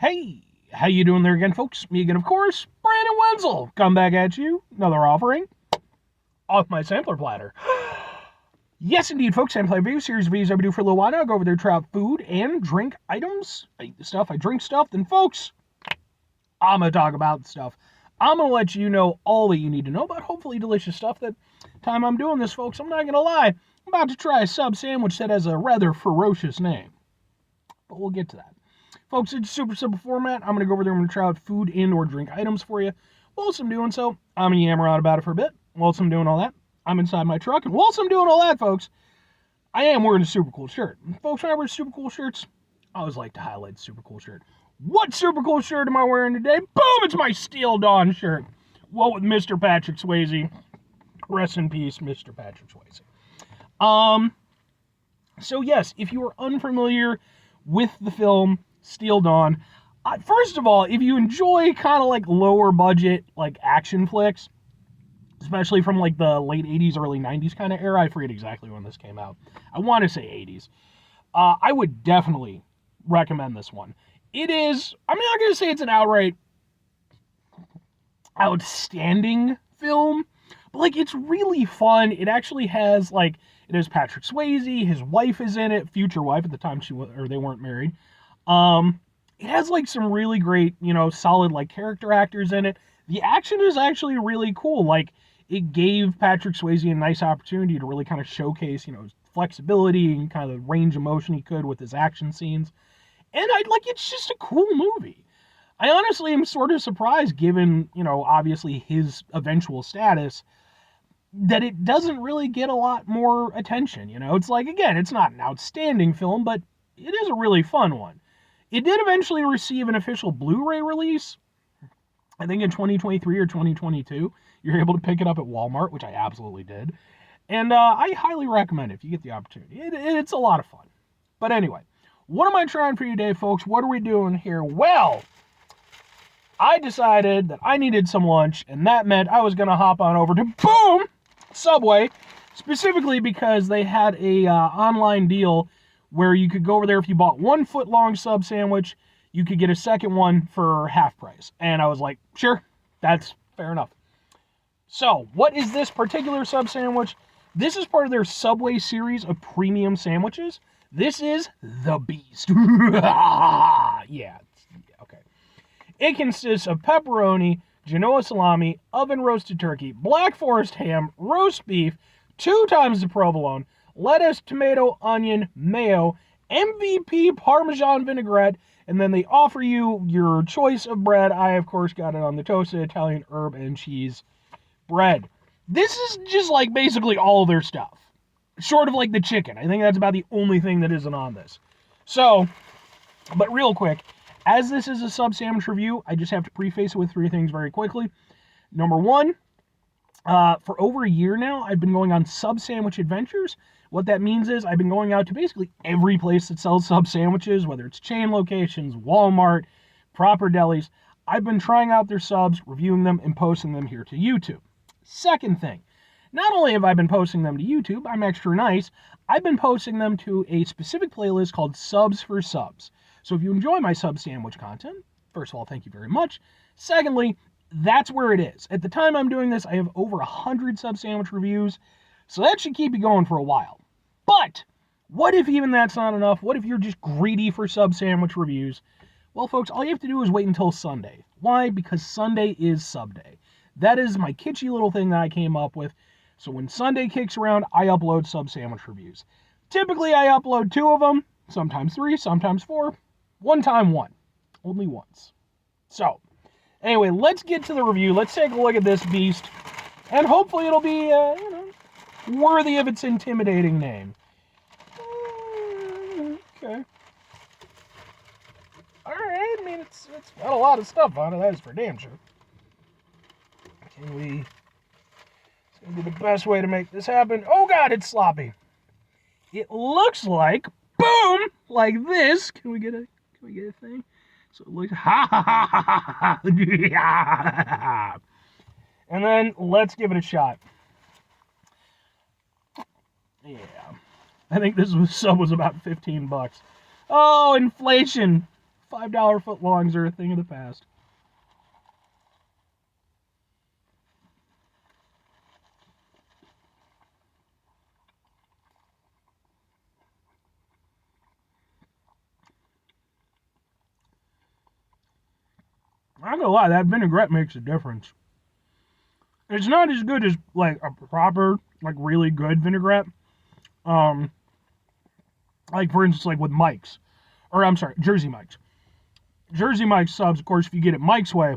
Hey, how you doing there again, folks? Me again, of course, Brandon Wenzel. Come back at you, another offering off my sampler platter. Yes, indeed, folks. Sampler review series of videos I do for a little while now. I go over there, try out food and drink items. I eat the stuff, I drink stuff. Then, folks, I'm gonna talk about stuff. I'm gonna let you know all that you need to know about hopefully delicious stuff. That time I'm doing this, folks, I'm not gonna lie. I'm about to try a sub sandwich that has a rather ferocious name, but we'll get to that. Folks, it's a super simple format. I'm going to go over there and I'm going to try out food and or drink items for you. Whilst I'm doing so, I'm going to yammer on about it for a bit. Whilst I'm doing all that, I'm inside my truck. And whilst I'm doing all that, folks, I am wearing a super cool shirt. And folks, when I wear super cool shirts, I always like to highlight the super cool shirt. What super cool shirt am I wearing today? Boom! It's my Steel Dawn shirt. What with Mr. Patrick Swayze. Rest in peace, Mr. Patrick Swayze. So yes, if you are unfamiliar with the film Steel Dawn, first of all, if you enjoy kind of like lower budget like action flicks, especially from like the late 80s, early 90s kind of era, I forget exactly when this came out. I want to say 80s. I would definitely recommend this one. It is, I'm not going to say it's an outright outstanding film, but like it's really fun. It actually has like, it has Patrick Swayze, his wife is in it, future wife at the time they weren't married. It has like some really great, solid like character actors in it. The action is actually really cool. Like it gave Patrick Swayze a nice opportunity to really kind of showcase, his flexibility and kind of range of motion he could with his action scenes. And it's just a cool movie. I honestly am sort of surprised given, obviously his eventual status, that it doesn't really get a lot more attention. It's like, again, it's not an outstanding film, but it is a really fun one. It did eventually receive an official Blu-ray release, I think in 2023 or 2022. You're able to pick it up at Walmart, which I absolutely did. And I highly recommend it if you get the opportunity. It's a lot of fun. But anyway, what am I trying for you today, folks? What are we doing here? Well, I decided that I needed some lunch, and that meant I was going to hop on over to, boom, Subway, specifically because they had a online deal where you could go over there if you bought 1 foot-long sub sandwich, you could get a second one for half price. And I was like, sure, that's fair enough. So, what is this particular sub sandwich? This is part of their Subway series of premium sandwiches. This is the Beast. Yeah, okay. It consists of pepperoni, Genoa salami, oven-roasted turkey, Black Forest ham, roast beef, 2 times the provolone, lettuce, tomato, onion, mayo, MVP Parmesan vinaigrette, and then they offer you your choice of bread. I, of course, got it on the toasted Italian herb and cheese bread. This is just like basically all their stuff. Short of like the chicken. I think that's about the only thing that isn't on this. So, but real quick, as this is a sub sandwich review, I just have to preface it with 3 things very quickly. Number 1, for over a year now, I've been going on sub sandwich adventures. What that means is I've been going out to basically every place that sells sub sandwiches, whether it's chain locations, Walmart, proper delis. I've been trying out their subs, reviewing them, and posting them here to YouTube. Second thing, not only have I been posting them to YouTube, I'm extra nice, I've been posting them to a specific playlist called Subs for Subs. So if you enjoy my sub sandwich content, first of all, thank you very much. Secondly, that's where it is. At the time I'm doing this, I have over 100 sub sandwich reviews, so that should keep you going for a while. But what if even that's not enough? What if you're just greedy for sub sandwich reviews? Well, folks, all you have to do is wait until Sunday. Why? Because Sunday is SUBday. That is my kitschy little thing that I came up with. So when Sunday kicks around, I upload sub sandwich reviews. Typically, I upload 2 of them, sometimes 3, sometimes 4. One time 1. Only once. So, anyway, let's get to the review. Let's take a look at this beast. And hopefully it'll be, worthy of its intimidating name. Okay. Alright, I mean, it's got a lot of stuff on it, that is for damn sure. It's going to be the best way to make this happen. Oh god, it's sloppy. It looks like, boom, like this. Can we get a thing? So it looks, ha ha ha ha ha. And then let's give it a shot. Yeah. I think this sub was about $15. Oh, inflation. $5 footlongs are a thing of the past. I'm not gonna lie, that vinaigrette makes a difference. It's not as good as like a proper, like really good vinaigrette. Um, like for instance, like with Mike's, or I'm sorry, Jersey Mike's. Jersey Mike's subs, of course, if you get it Mike's way,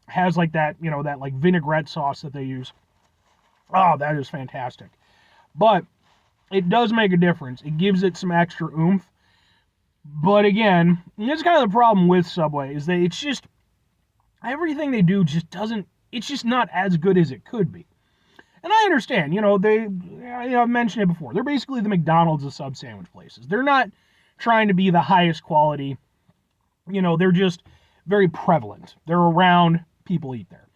has like that, that like vinaigrette sauce that they use. Oh, that is fantastic. But it does make a difference. It gives it some extra oomph. But again, that's kind of the problem with Subway is that it's just everything they do just doesn't. It's just not as good as it could be. And I understand, I've mentioned it before. They're basically the McDonald's of sub sandwich places. They're not trying to be the highest quality. They're just very prevalent. They're around, people eat there.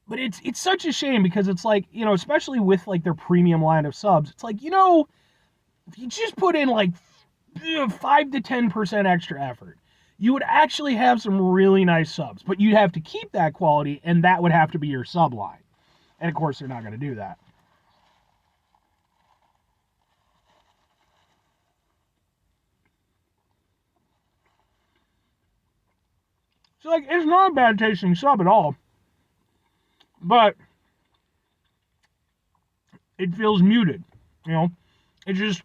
But it's such a shame because it's like, especially with like their premium line of subs, it's like, if you just put in like 5 to 10% extra effort, you would actually have some really nice subs. But you'd have to keep that quality, and that would have to be your sub line. And of course, they're not going to do that. So, like, it's not a bad tasting sub at all. But it feels muted. It just.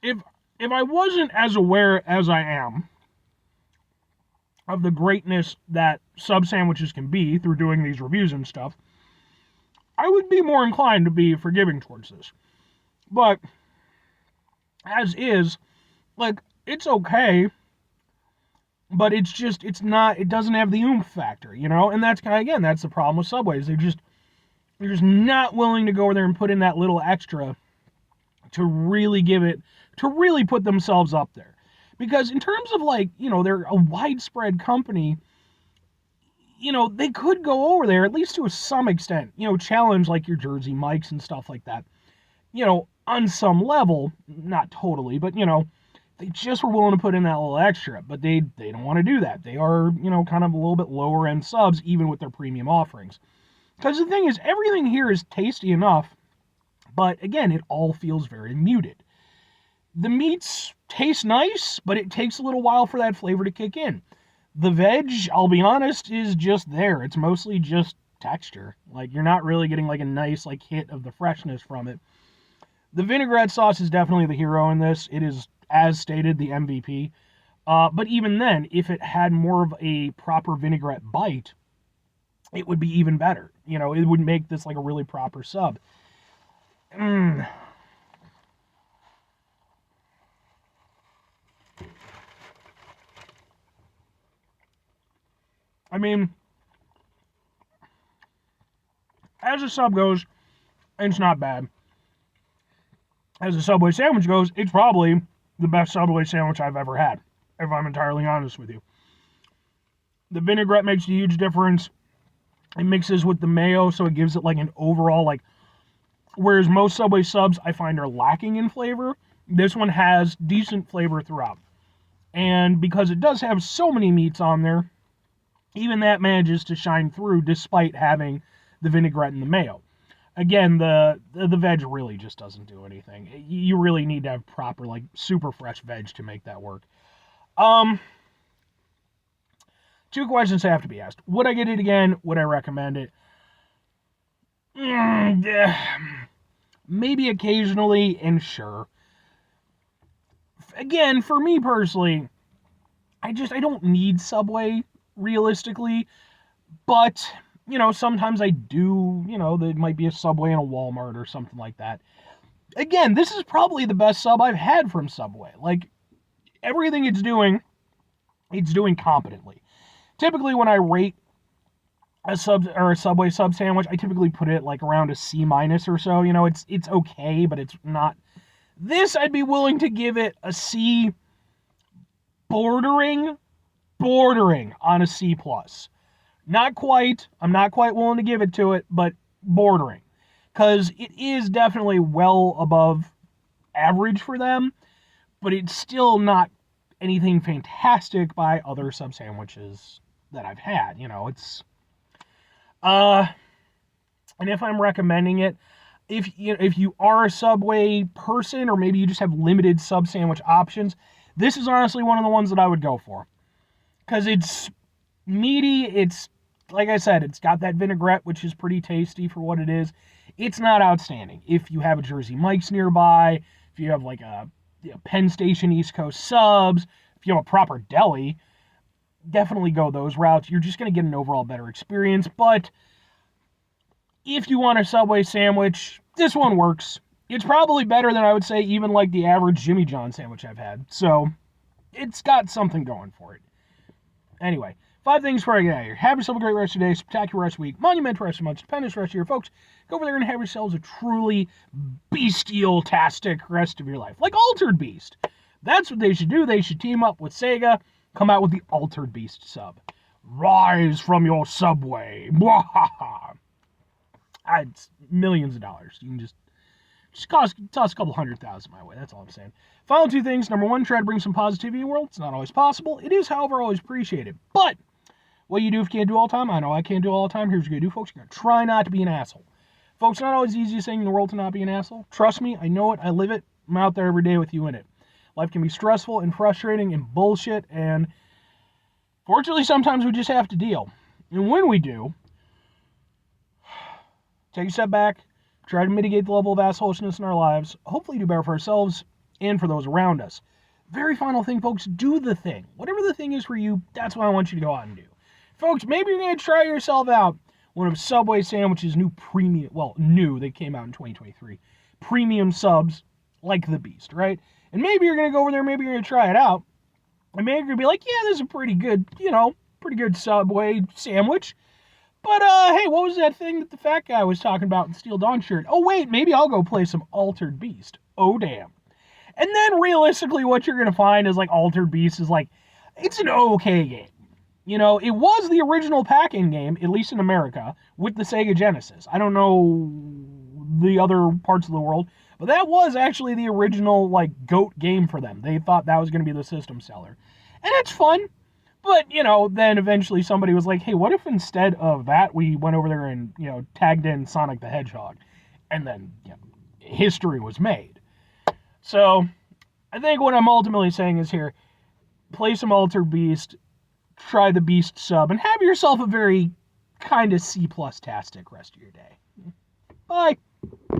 If I wasn't as aware as I am of the greatness that sub sandwiches can be through doing these reviews and stuff, I would be more inclined to be forgiving towards this. But as is, like, it's okay, but it doesn't have the oomph factor, and that's that's the problem with Subways. They're just not willing to go there and put in that little extra to really put themselves up there. Because in terms of like, they're a widespread company, they could go over there, at least to some extent, challenge like your Jersey Mike's and stuff like that, on some level, not totally, but, they just were willing to put in that little extra, but they don't want to do that. They are, kind of a little bit lower end subs, even with their premium offerings. Because the thing is, everything here is tasty enough, but again, it all feels very muted. The meats taste nice, but it takes a little while for that flavor to kick in. The veg, I'll be honest, is just there. It's mostly just texture. Like, you're not really getting like a nice like hit of the freshness from it. The vinaigrette sauce is definitely the hero in this. It is, as stated, the MVP. But even then, if it had more of a proper vinaigrette bite, it would be even better. It would make this like a really proper sub. I mean, as a sub goes, it's not bad. As a Subway sandwich goes, it's probably the best Subway sandwich I've ever had, if I'm entirely honest with you. The vinaigrette makes a huge difference. It mixes with the mayo, so it gives it like an overall, like, whereas most Subway subs I find are lacking in flavor, this one has decent flavor throughout. And because it does have so many meats on there, even that manages to shine through despite having the vinaigrette and the mayo. Again, the veg really just doesn't do anything. You really need to have proper, like, super fresh veg to make that work. Two questions have to be asked. Would I get it again? Would I recommend it? Maybe occasionally, and sure. Again, for me personally, I don't need Subway, realistically, but, sometimes I do, there might be a Subway in a Walmart or something like that. Again, this is probably the best sub I've had from Subway. Like, everything it's doing competently. Typically, when I rate a sub or a Subway sub sandwich, I typically put it like around a C- or so. It's okay, but it's not. This, I'd be willing to give it a C, bordering on a C+. Not quite. I'm not quite willing to give it to it, but bordering. Because it is definitely well above average for them, but it's still not anything fantastic by other sub sandwiches that I've had. It's uh and if I'm recommending it, if you are a Subway person, or maybe you just have limited sub sandwich options, this is honestly one of the ones that I would go for, because it's meaty. It's, like I said, it's got that vinaigrette, which is pretty tasty for what it is. It's not outstanding. If you have a Jersey Mike's nearby, if you have like a Penn Station East Coast subs, if you have a proper deli, definitely go those routes. You're just going to get an overall better experience. But if you want a Subway sandwich, this one works. It's probably better than, I would say, even like the average Jimmy John sandwich I've had. So it's got something going for it. Anyway, 5 things before I get out of here. Have yourself a great rest of your day, spectacular rest of the week, monumental rest of the month, stupendous rest of your folks. Go over there and have yourselves a truly bestial-tastic rest of your life. Like Altered Beast. That's what they should do. They should team up with Sega, come out with the Altered Beast sub. Rise from your Subway. It's millions of dollars. You can just toss a couple $100,000 my way. That's all I'm saying. Final 2 things. Number 1, try to bring some positivity in the world. It's not always possible. It is, however, always appreciated. But what you do if you can't do all the time, I know I can't do all the time. Here's what you're going to do, folks. You're going to try not to be an asshole. Folks, not always the easiest thing in the world to not be an asshole. Trust me, I know it. I live it. I'm out there every day with you in it. Life can be stressful and frustrating and bullshit, and fortunately, sometimes we just have to deal. And when we do, take a step back, try to mitigate the level of assholishness in our lives, hopefully do better for ourselves and for those around us. Very final thing, folks, do the thing. Whatever the thing is for you, that's what I want you to go out and do. Folks, maybe you're going to try yourself out one of Subway sandwiches' new, they came out in 2023, premium subs like the Beast, right? And maybe you're going to go over there, maybe you're going to try it out, and maybe you're going to be like, yeah, this is a pretty good Subway sandwich. But, hey, what was that thing that the fat guy was talking about in the Steel Dawn shirt? Oh, wait, maybe I'll go play some Altered Beast. Oh, damn. And then, realistically, what you're going to find is, like, Altered Beast is, like, it's an okay game. It was the original pack-in game, at least in America, with the Sega Genesis. I don't know the other parts of the world, but that was actually the original, like, GOAT game for them. They thought that was going to be the system seller. And it's fun. But, then eventually somebody was like, hey, what if instead of that we went over there and, tagged in Sonic the Hedgehog? And then, history was made. So, I think what I'm ultimately saying is here, play some Altered Beast, try the Beast sub, and have yourself a very kind of C+-tastic rest of your day. Bye.